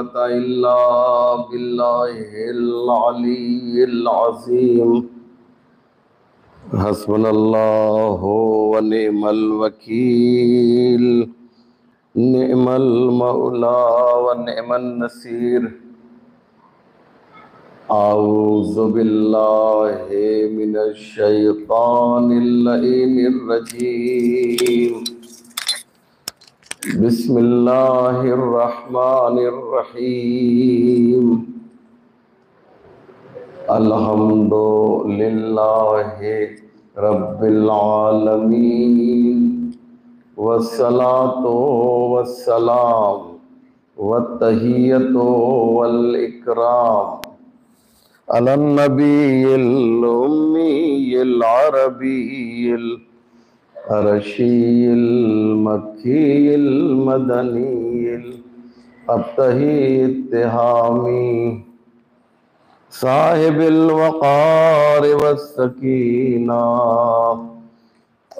कुव्वता इल्ला बिल्लाहिल अलीय्यिल अज़ीम। हस्बुनल्लाहु व निअमल वकील, निअमल मौला व निअमन नसीर। औज़ु बिल्लाहि मिनश शैतानिर लईनिर रजीम। बिस्मिल्लाहिर रहमानिर रहीम। अल्हम्दुलिल्लाहि रब्बिल आलमीन वस्सलातु वस्सलाम वत्तहियतु वल इकराम अलन नबिय्यिल उम्मिय्यिल अरबिय्यिल अरशिय्यिल मक्किय्यिल मदनिय्यिल अत्तही इत्तिहामी साहिबिल वक़ार वस्सकीना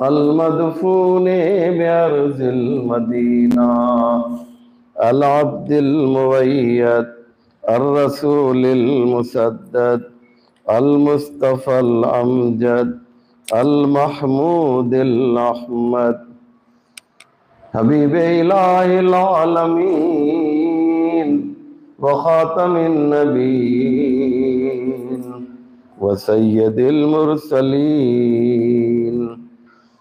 अल मदफूने बिअर्ज़िल मदीना अल अब्दिल मुवय्यद अर रसूलिल मुसद्दद अल मुस्तफ़ल अमजद अल महमूदिल अहमद हबीबे इलाहिल आलमीन व खातमिन नबीय्यीन व सय्यदिल मुरसलीन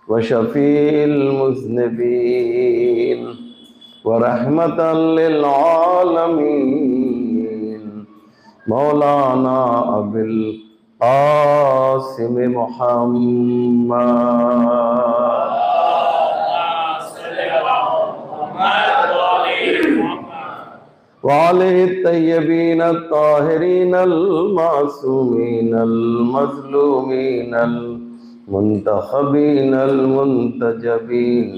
व शफ़ीइल मुज़निबीन व रहमतन लिल आलमीन मौलाना अबिल क़ासिम मुहम्मद वाले तय्यबीन ताहिरीन मासूमीन मज़लूमीन मुंतखबीन मुंतजबीन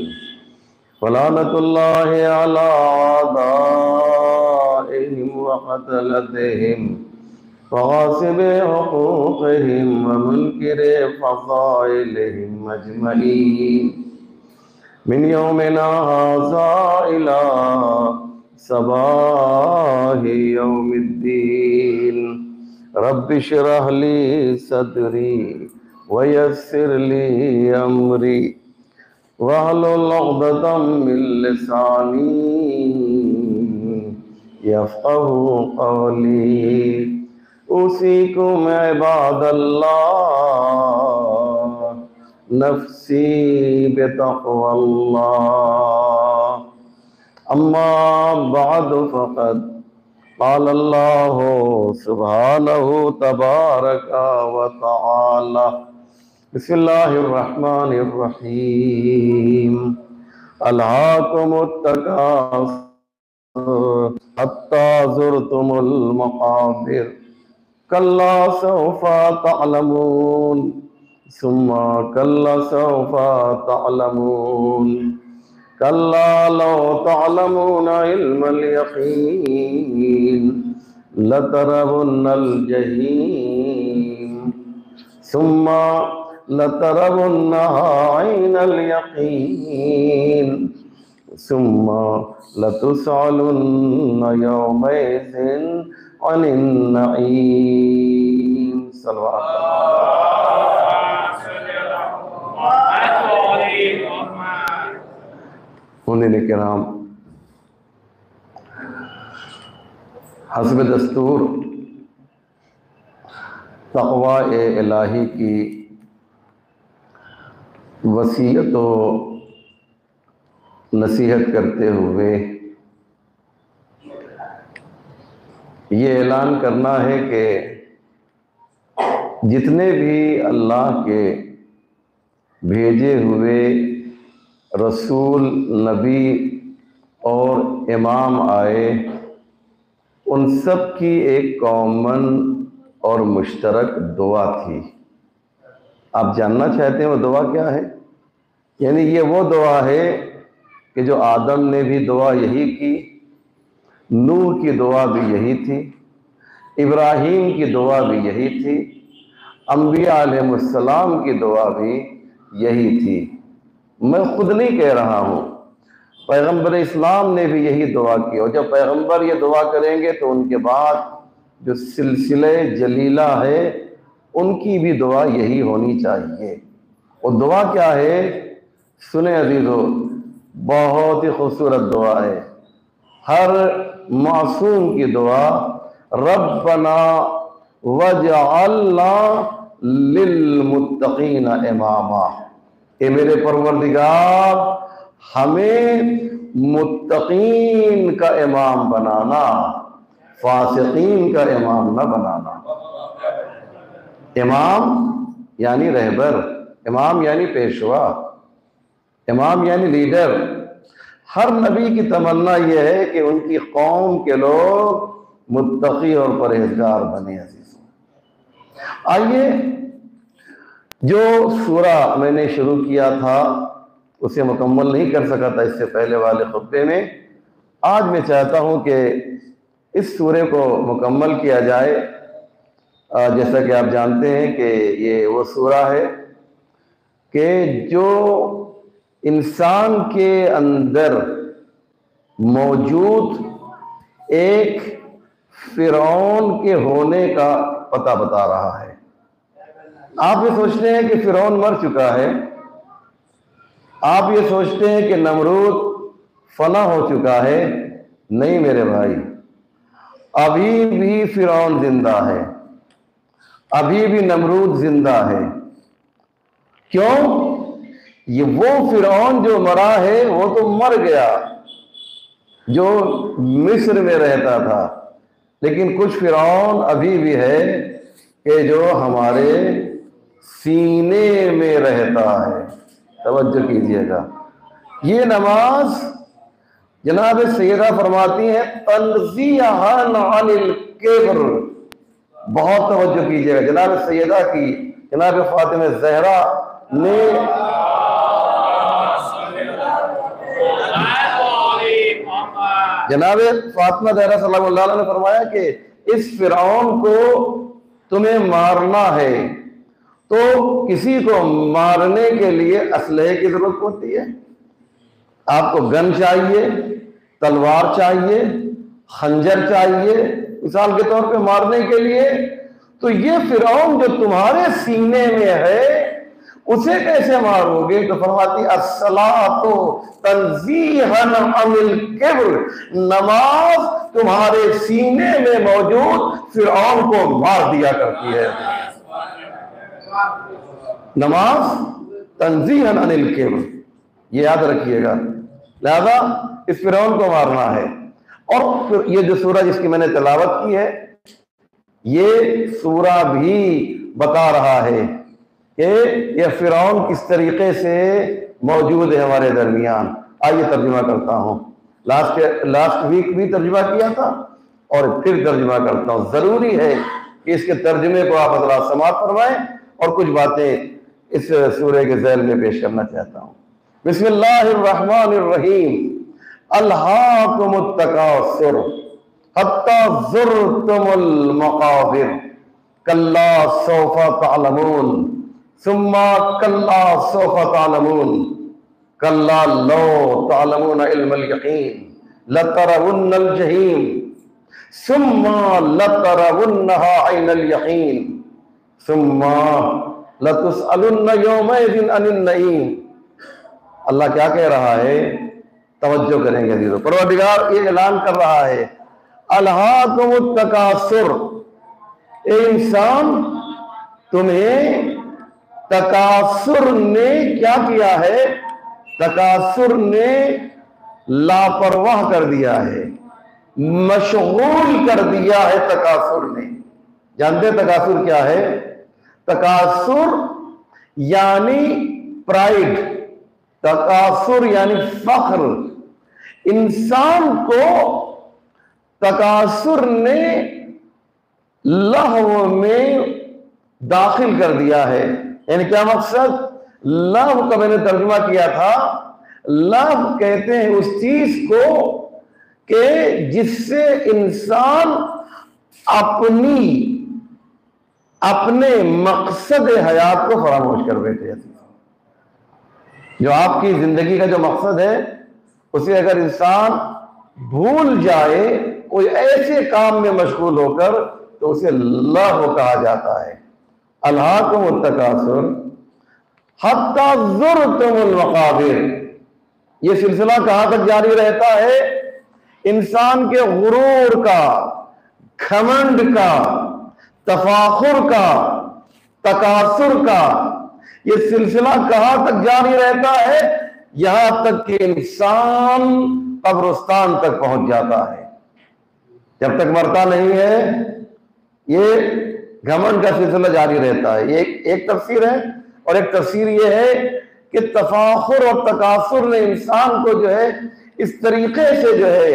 वलानतुल्लाहि अला आदाइहिम व क़तलतिहिम व गासिबि हुक़ूक़िहिम व मुनकिरि फ़ज़ाइलिहिम अजमईन मिन यौमिना हाज़ा इला सबाहि यौमिद्दीन। रब्बि इश्रह ली सदरी व यस्सिर ली अमरी वहलुल उक़दतम मिन लिसानी यफ़क़हू क़ौली। उसीकुम इबादल्लाह नफ्सी बितक़वल्लाह। अम्मा बअद फ़क़द क़ाल अल्लाहु सुब्हानहु तबारक व तआला। बिस्मिल्लाहिर रहमानिर रहीम। अल्हाकुमुत तकासुर हत्ता ज़ुरतुमुल मक़ाबिर कल्ला सौफ़ा तअलमून सुम्मा कल्ला सौफ़ा तअलमून कल्ला लौ तअलमून इल्मल यक़ीन लतरवुन्नल जहीम सुम्मा लतरवुन्नहा ऐनल यक़ीन सुम्मा लतुसअलुन्न यौमइज़िन अनिन नईम। मुनीन किराम, हस्ब दस्तूर तक़वा इलाही की वसीयत व नसीहत करते हुए ये ऐलान करना है कि जितने भी अल्लाह के भेजे हुए रसूल, नबी और इमाम आए, उन सब की एक कॉमन और मुश्तरक दुआ थी। आप जानना चाहते हैं वो दुआ क्या है? यानी ये वो दुआ है कि जो आदम ने भी दुआ यही की, नूह की दुआ भी यही थी, इब्राहीम की दुआ भी यही थी, अंबिया अलैहिमुस्सलाम की दुआ भी यही थी। मैं खुद नहीं कह रहा हूँ, पैगंबर इस्लाम ने भी यही दुआ की, और जब पैगंबर ये दुआ करेंगे तो उनके बाद जो सिलसिले जलीला है उनकी भी दुआ यही होनी चाहिए। वो दुआ क्या है? सुने अजीजो, बहुत ही खूबसूरत दुआ है। हर मासूम की दुआ, रब्बना वजअलना लिलमुत्तकीना इमामा, ए मेरे परवरदिगार हमें मुत्तकीन का इमाम बनाना, फासिकीन का इमाम न बनाना। इमाम यानी रहबर, इमाम यानी पेशवा, इमाम यानी लीडर। हर नबी की तमन्ना यह है कि उनकी कौम के लोग मुत्तकी और परहेजगार बने। अजीज़ों, आइए, जो सूरा मैंने शुरू किया था उसे मुकम्मल नहीं कर सका था इससे पहले वाले खुतबे में, आज मैं चाहता हूं कि इस सूरे को मुकम्मल किया जाए। जैसा कि आप जानते हैं कि ये वो सूरा है कि जो इंसान के अंदर मौजूद एक फिरौन के होने का पता बता रहा है। आप ये सोचते हैं कि फिरौन मर चुका है, आप ये सोचते हैं कि नमरूद फना हो चुका है। नहीं मेरे भाई, अभी भी फिरौन जिंदा है, अभी भी नमरूद जिंदा है। क्यों? ये वो फिरौन जो मरा है वो तो मर गया, जो मिस्र में रहता था, लेकिन कुछ फिरौन अभी भी है कि जो हमारे सीने में रहता है। तवज्जो कीजिएगा, ये नमाज जनाब सैयदा फरमाती है तंज़ीहन अनिल किब्र। बहुत तवज्जो कीजिएगा, जनाब सैयदा की, जनाब फातिमा ज़हरा ने जनाब फातिमा ज़हरा सल्लल्लाहु अलैहि वसल्लम ने फरमाया कि इस फिरौन को तुम्हें मारना है तो किसी को मारने के लिए असलहे की जरूरत होती है। आपको गन चाहिए, तलवार चाहिए, खंजर चाहिए मिसाल के तौर पे मारने के लिए। तो ये फिरौन जो तुम्हारे सीने में है उसे कैसे मारोगे? तो फरमाती अस्सलातु तंज़ीहन अनिल किब्र, नमाज तुम्हारे सीने में मौजूद फिरौन को मार दिया करती है। नमाज तंज़ीहन अनिल किब्र, ये याद रखिएगा। लिहाजा इस फिरौन को मारना है। और फिर ये जो सूरा जिसकी मैंने तिलावत की है, ये सूरा भी बता रहा है कि यह फिरौन किस तरीके से मौजूद है हमारे दरमियान। आइए तर्जुमा करता हूँ। लास्ट वीक भी तर्जुमा किया था और फिर तर्जुमा करता हूँ। ज़रूरी है कि इसके तर्जुमे को आप हज़रात समाअत फरमाएं और कुछ बातें इस सूरे के ज़ैल में पेश करना चाहता हूँ। बिस्मिल्लाहिर्रहमानिर्रहीम। अल्हाकुमुत तकासुर हत्ता ज़ुरतुमुल मक़ाबिर कल्ला सौफा तअलमून सुम्मा कल्ला सौफा तअलमून कल्ला लौ तअलमून इल्मल यकीन लतरवुन्नल जहीम सुम्मा लतरवुन्नहा ऐनल यकीन सुम्मा लतुसअलुन्न यौमइज़िन अनिन नईम। अल्लाह क्या कह रहा है? तवज्जो करेंगे अज़ीज़ों। परवरदिगार ये ऐलान कर रहा है, अल्हाकुमुत तकासुर, ए इंसान तुम्हें तकासुर ने क्या किया है? तकासुर ने लापरवाह कर दिया है, मशगूल कर दिया है। तकासुर ने, जानते तकासुर क्या है? तकासुर यानी प्राइड, तकासुर यानी फख्र। इंसान को तकासुर ने लहव में दाखिल कर दिया है। यानी क्या मकसद? लहव का मैंने तर्जुमा किया था, लहव कहते हैं उस चीज को कि जिससे इंसान अपने मकसद हयात को फरामोश कर बैठे। जो आपकी जिंदगी का जो मकसद है उसे अगर इंसान भूल जाए कोई ऐसे काम में मशगूल होकर तो उसे लहव कहा जाता है। अल्हाकुमुत तकासुर हत्ता ज़ुरतुमुल मक़ाबिर, ये सिलसिला कहां तक जारी रहता है? इंसान के गुरूर का, घमंड का, तफाखुर का, तकासुर का ये सिलसिला कहां तक जारी रहता है? यहां तक कि इंसान कब्रिस्तान तक पहुंच जाता है। जब तक मरता नहीं है ये घमंड का सिलसिला जारी रहता है। ये एक तफसीर है। और एक तफसीर ये है कि तफाखुर और तकासुर ने इंसान को जो है इस तरीके से जो है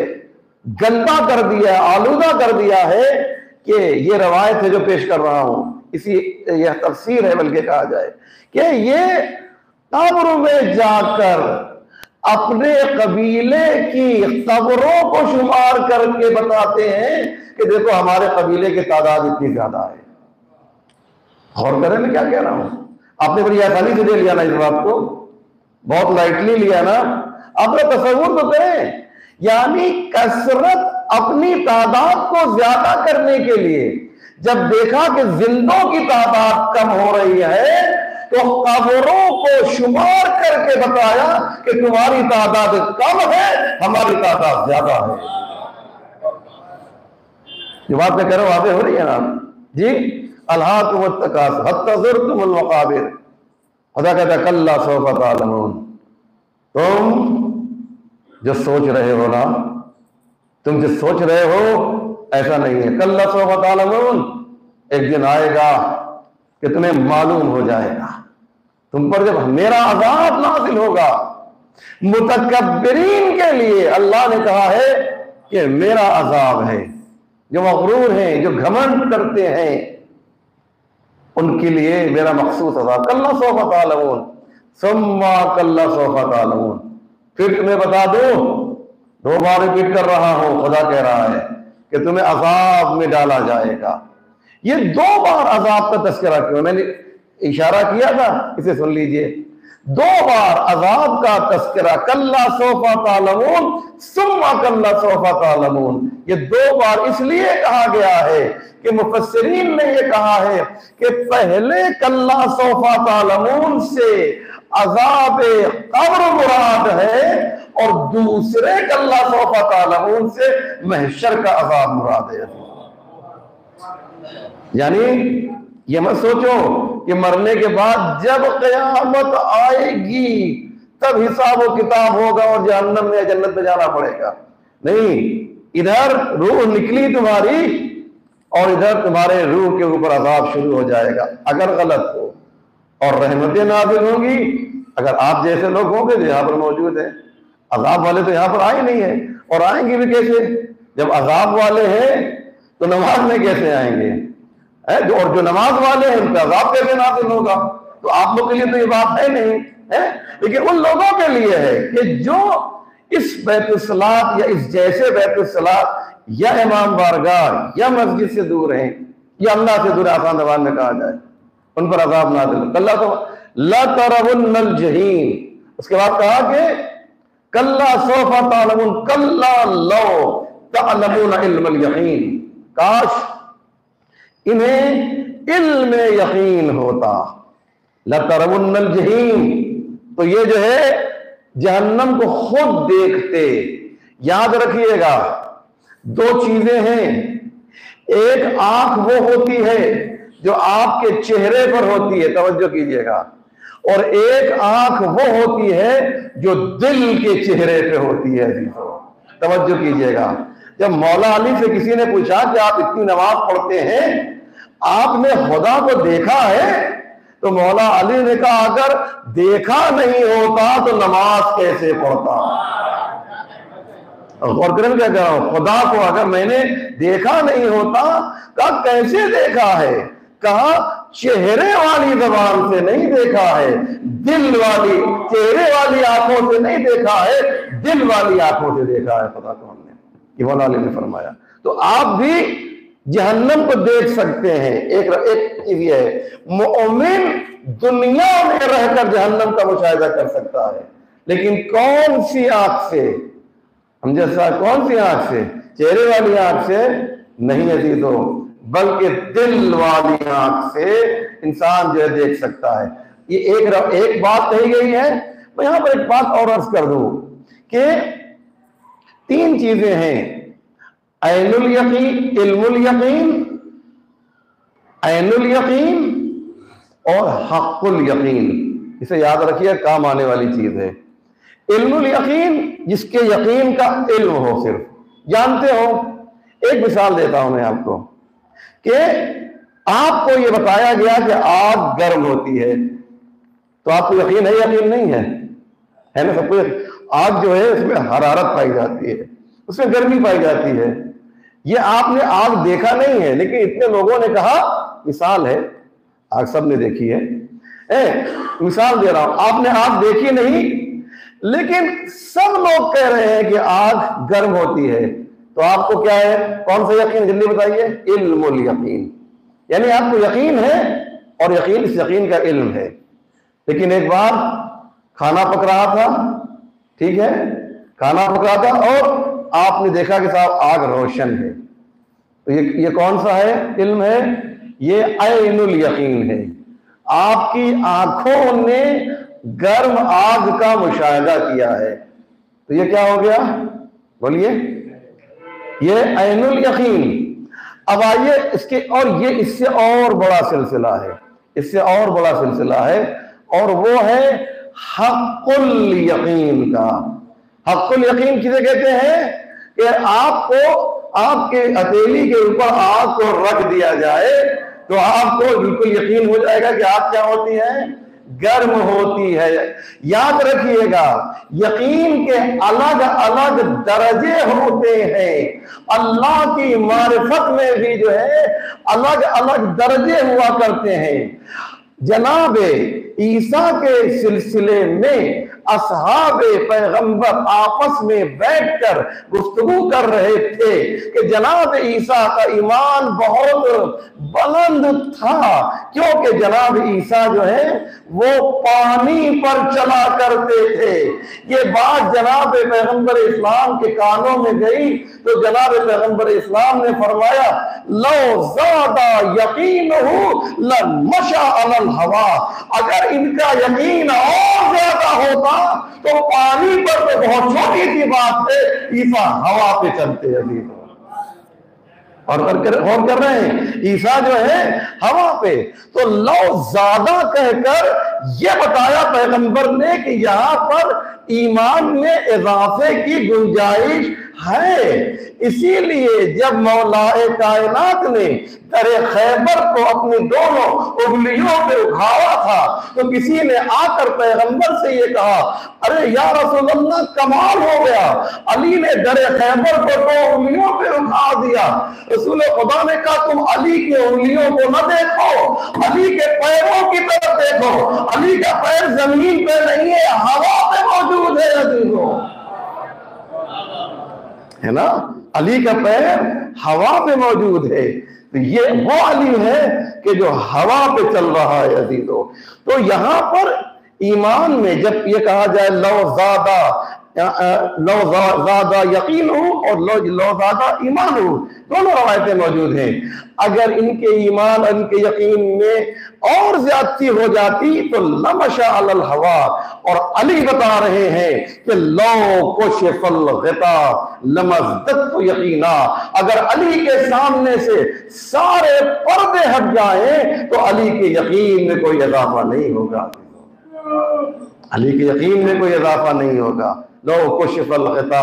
गंदा कर दिया है, आलूदा कर दिया है कि ये रवायत है जो पेश कर रहा हूं, इसी यह तफसीर है बल्कि कहा जाए कि ये कब्र में जाकर अपने कबीले की कब्रों को शुमार करके बताते हैं कि देखो हमारे कबीले की तादाद इतनी ज्यादा है। गौर करें मैं क्या कह रहा हूं। आपने बड़ी आसानी से ले लिया ना इस बात को, बहुत लाइटली लिया ना। अपना तसव्वुर तो करें, यानी कसरत अपनी तादाद को ज्यादा करने के लिए जब देखा कि जिंदों की तादाद कम हो रही है तो कब्रों को शुमार करके बताया कि तुम्हारी तादाद कम है, हमारी तादाद ज्यादा है। जो बात मैं कह रहा हूं वाज़ेह हो रही है ना जी। अल्हाकुमुत तकासुर हत्ता ज़ुरतुमुल मक़ाबिर। खुदा कहता है कल्ला सौफ़ा तअलमून, तुम जो सोच रहे हो ना, तुम जो सोच रहे हो ऐसा नहीं है। कल्ला सौफ़ा तअलमून, एक दिन आएगा कि तुम्हें मालूम हो जाएगा, तुम पर जब मेरा अज़ाब नाज़िल होगा। मुतकब्बिरीन के लिए अल्लाह ने कहा है कि मेरा अज़ाब है। जो मग़रूर हैं, जो घमंड करते हैं, उनके लिए मेरा मखसूस अज़ाब। कल्ला सौफ़ा तअलमून सुम्मा कल्ला सौफ़ा तअलमून, फिर तुम्हें बता दूं, 2 बार रिपीट कर रहा हूं, खुदा कह रहा है कि तुम्हें अज़ाब में डाला जाएगा। ये 2 बार अज़ाब का तज़किरा किया, मैंने इशारा किया था, इसे सुन लीजिए। 2 बार अज़ाब का तज़किरा, कल्ला सौफ़ा तअलमून सुम्मा कल्ला सौफ़ा तअलमून। ये 2 बार इसलिए कहा गया है कि मुफस्सिरीन ने ये कहा है कि पहले कल्ला सौफ़ा तअलमून से अज़ाब कब्र मुराद है और दूसरे कल्ला सौफ़ा तअलमून से महशर का अज़ाब मुराद है। यानी ये मत सोचो कि मरने के बाद जब क़यामत आएगी तब हिसाब व किताब होगा और जहन्नम में या जन्नत में जाना पड़ेगा। नहीं, इधर रूह निकली तुम्हारी और इधर तुम्हारे रूह के ऊपर अज़ाब शुरू हो जाएगा अगर गलत हो, और रहमतें नाज़िल होंगी अगर आप जैसे लोग होंगे जो यहाँ पर मौजूद हैं। अज़ाब वाले तो यहाँ पर आए नहीं है, और आएंगे भी कैसे? जब अज़ाब वाले हैं तो नमाज में कैसे आएंगे? और जो नमाज वाले हैं उन पर अज़ाब कैसे नाज़िल होगा? तो आप लोग के लिए तो ये बात है नहीं है, लेकिन उन लोगों के लिए है कि जो इस बैतुस्सलात या इस जैसे बैतुस्सलात या इमाम बारगाह या मस्जिद से दूर हैं या अल्लाह से दूर, आसान ज़बान में कहा जाए, उन पर अज़ाब नाज़िल। कल्ला तो ला तरवुन्नल जहीम। उसके बाद कहा कि कल्ला सौफ़ा तअलमून कल्ला लौ तअलमून इल्मल यकीन, काश इन्हें इल्म यकीन होता। ला तरवुन्नल जहीम, तो ये जो है जहन्नम को खुद देखते। याद रखिएगा 2 चीजें हैं, एक आंख वो होती है जो आपके चेहरे पर होती है, तवज्जो कीजिएगा, और एक आंख वो होती है जो दिल के चेहरे पे होती है। तवज्जो कीजिएगा। जब मौला अली से किसी ने पूछा कि आप इतनी नमाज पढ़ते हैं, आपने खुदा को देखा है? तो मौला अली ने कहा अगर देखा नहीं होता तो नमाज कैसे पढ़ता? और क्या कह रहा हूं, खुदा को अगर मैंने देखा नहीं होता, कहा कैसे देखा है? कहा चेहरे वाली जबान से नहीं देखा है, दिल वाली, चेहरे वाली आंखों से नहीं देखा है, दिल वाली आंखों से देखा है खुदा को हमने। ये मौला अली ने फरमाया। तो आप भी जहन्नम को देख सकते हैं। एक चीज ये है, मोमिन दुनिया में रहकर जहन्नम का मुशाहिदा कर सकता है, लेकिन कौन सी आंख से? हम जैसा कौन सी आंख से? चेहरे वाली आंख से नहीं अजीजों, बल्कि दिल वाली आंख से इंसान जो है देख सकता है। ये एक बात कही गई है। मैं यहां पर एक बात और अर्ज कर दूं कि 3 चीजें हैं, ऐनुल यकीन, इल्मुल यकीन, ऐनुल यकीन और हक़्क़ुल यकीन। इसे याद रखिए, काम आने वाली चीज है। इल्मुल यकीन, जिसके यकीन का इल्म हो, सिर्फ जानते हो। एक मिसाल देता हूं मैं आपको कि आपको यह बताया गया कि आग गर्म होती है, तो आपको यकीन है, यकीन नहीं है? है ना सबको? आग जो है उसमें हरारत पाई जाती है, उसमें गर्मी पाई जाती है। ये आपने आग देखा नहीं है, लेकिन इतने लोगों ने कहा, मिसाल है, आग सबने देखी है, मिसाल दे रहा हूं, आपने आग देखी नहीं, लेकिन सब लोग कह रहे हैं कि आग गर्म होती है, तो आपको क्या है? कौन सा यकीन? जल्दी बताइए। इल्मुल यकीन, यानी आपको यकीन है और यकीन, इस यकीन का इल्म है। लेकिन एक बार खाना पक रहा था, ठीक है, खाना पक रहा था और आपने देखा कि साहब आग रोशन है, तो ये कौन सा है? इल्म है, ये ऐनुल यकीन है। आपकी आंखों ने गर्म आग का मुशाहिदा किया है, तो ये क्या हो गया? बोलिए, ये ऐनुल यकीन। अब आइए इसके, और ये इससे और बड़ा सिलसिला है, इससे और बड़ा सिलसिला है, और वो है हक़्क़ुल यकीन का। हक़्क़ुल यकीन किसे कहते हैं? कि आपको, आपके हथेली के ऊपर आग को रख दिया जाए तो आपको बिल्कुल यकीन हो जाएगा कि आग क्या होती है? गर्म होती है। याद रखिएगा, यकीन के अलग अलग दर्जे होते हैं। अल्लाह की मारिफत में भी जो है अलग अलग दर्जे हुआ करते हैं। जनाबे ईसा के सिलसिले में असहाबे पैगंबर आपस में बैठकर गुफ्तगू कर रहे थे कि जनाब ईसा का ईमान बहुत बुलंद था, क्योंकि जनाब ईसा जो है वो पानी पर चला करते थे। ये बात जनाब पैगंबर इस्लाम के कानों में गई तो जनाब पैगंबर इस्लाम ने फरमाया, लो ज़ादा यकीनुहु लमशा अलल हवा। अगर इनका यकीन और ज्यादा होता तो पानी पर तो बहुत छोटी सी बात है, ईसा हवा पे चलते हैं। और कर रहे हैं, ईसा जो है हवा पे। तो लो ज्यादा कहकर यह बताया पैगंबर ने कि यहां पर ईमान में इजाफे की गुंजाइश है। इसीलिए जब मौलाए कायनात ने दरे खैबर को अपनी दोनों उंगलियों पे उठाया था तो किसी ने आकर पैगंबर से ये कहा, अरे या रसूल अल्लाह, कमाल हो गया, अली ने दरे खैबर को 2 उंगलियों पे उठा दिया। रसूल खुदा ने कहा, तुम अली की उंगलियों को न देखो, अली के पैरों की तरफ देखो। अली का पैर जमीन पे नहीं है, हवा पे मौजूद है अजीजों, है ना? अली का पैर हवा पे मौजूद है। तो ये वो अली है कि जो हवा पे चल रहा है अजीजों। तो यहां पर ईमान में जब ये कहा जाए लो ज़्यादा यकीन हो और लो ज़्यादा ईमान हो, दोनों रवायतें मौजूद हैं। अगर इनके ईमान और इनके यकीन में और ज्यादती हो जाती तो लमशा अलल हवा। और अली बता रहे हैं कि लो कुशिफल ग़िता लमज़दत यकीना। अगर अली के सामने से सारे पर्दे हट जाएं तो अली के यकीन में कोई इजाफा नहीं होगा, अली के यकीन में कोई इजाफा नहीं होगा। लो कुशिफल ग़िता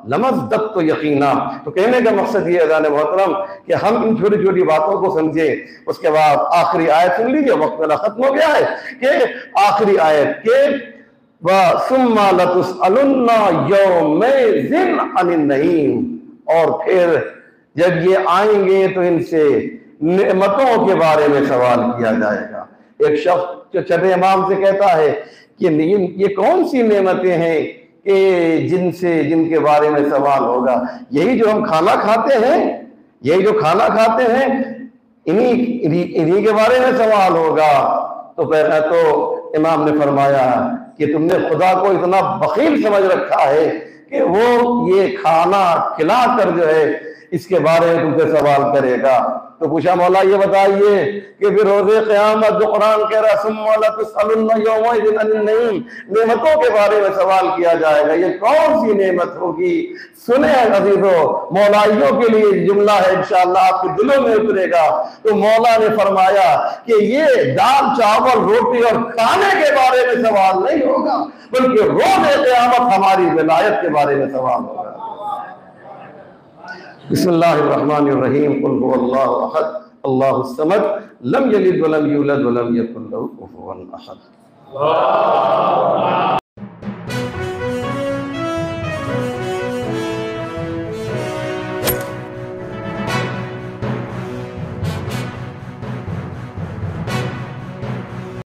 लमज़दत यकीना। तो कहने का मकसद ये अज़ान मोहतरम कि हम इन छोटी छोटी बातों को समझें। उसके बाद आखिरी आयत सुन लीजिए, वक्त मेरा खत्म हो गया है, कि आखिरी आयत के वसुम्मा लतुसअलुन्ना यौमइज़िन अनिन नईम। और फिर जब ये आएंगे तो इनसे नेमतों के बारे में सवाल किया जाएगा। एक शख्स जो छठे इमाम से कहता है कि ये कौन सी नेमतें हैं कि जिनके बारे में सवाल होगा? यही जो हम खाना खाते हैं, यही जो खाना खाते हैं, इन्हीं के बारे में सवाल होगा। तो इमाम ने फरमाया कि तुमने खुदा को इतना बखील समझ रखा है कि वो ये खाना खिला कर जो है इसके बारे में तुमसे सवाल करेगा। तो पूछा मौला ये बताइए कि फिर रोज़े क़यामत जो कुरान कह रहा है नेमतों के बारे में सवाल किया जाएगा, ये कौन सी नेमत होगी? सुने अज़ीज़ों, मौलाइयों के लिए जुमला है, इंशाअल्लाह आपके दिलों में उतरेगा। तो मौला ने फरमाया कि ये दाल चावल रोटी और खाने के बारे में सवाल नहीं होगा, बल्कि रोज़े क़यामत हमारी विलायत के बारे में सवाल होगा। बिस्मिल्लाहिर्रहमानिर्रहीम। कुल हुवल्लाहु अहद अल्लाहुस समद लम यलिद वलम यूलद वलम यकुल लहू कुफुवन अहद।